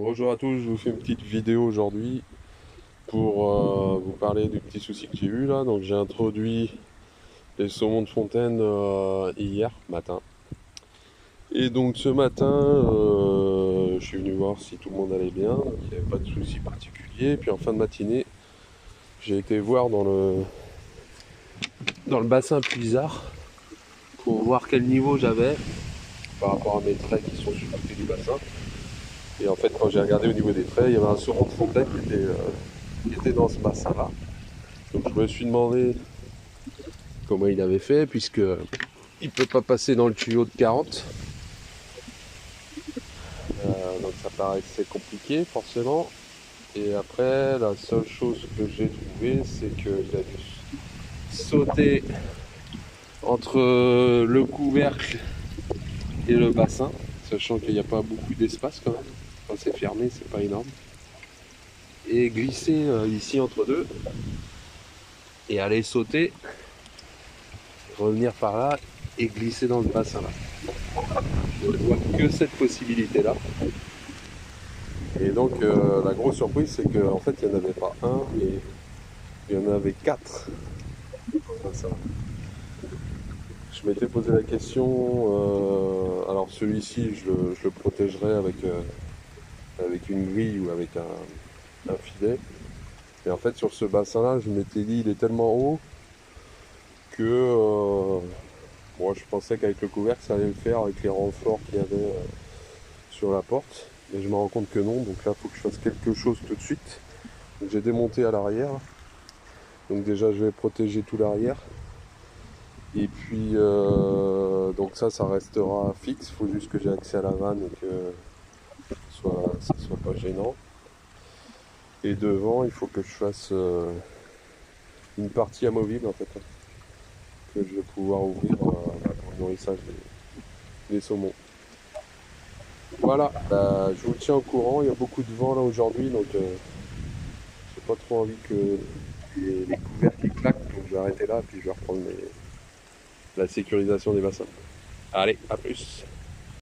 Bonjour à tous, je vous fais une petite vidéo aujourd'hui pour vous parler du petit souci que j'ai eu là. Donc j'ai introduit les saumons de fontaine hier matin. Et donc ce matin, je suis venu voir si tout le monde allait bien, donc il n'y avait pas de souci particulier. Puis en fin de matinée, j'ai été voir dans le bassin puisard pour voir quel niveau j'avais par rapport à mes traits qui sont sur le côté du bassin. Et en fait, quand j'ai regardé au niveau des traits, il y avait un saumon de fontaine qui était dans ce bassin-là. Donc je me suis demandé comment il avait fait, puisque il peut pas passer dans le tuyau de 40. Donc ça paraissait compliqué forcément. Et après, la seule chose que j'ai trouvée, c'est qu'il a dû sauter entre le couvercle et le bassin, sachant qu'il n'y a pas beaucoup d'espace quand même. Quand c'est fermé, c'est pas énorme. Et glisser ici entre deux et aller sauter, revenir par là et glisser dans le bassin là. Je ne vois que cette possibilité là. Et donc la grosse surprise, c'est qu'en fait il n'y en avait pas un, mais il y en avait quatre. Enfin, ça. Je m'étais posé la question, alors celui-ci je le protégerai avec une grille ou avec un filet. Et en fait sur ce bassin là, je m'étais dit il est tellement haut que moi je pensais qu'avec le couvercle ça allait le faire avec les renforts qu'il y avait sur la porte. Mais je me rends compte que non, donc là il faut que je fasse quelque chose tout de suite. J'ai démonté à l'arrière, donc déjà je vais protéger tout l'arrière. Et puis donc ça restera fixe, il faut juste que j'ai accès à la vanne et que ça soit pas gênant. Et devant il faut que je fasse une partie amovible en fait, que je vais pouvoir ouvrir pour le nourrissage des saumons. Voilà, bah, je vous tiens au courant, il y a beaucoup de vent là aujourd'hui, donc j'ai pas trop envie que les couvercles claquent, donc je vais arrêter là, puis je vais reprendre la sécurisation des bassins. Allez, à plus!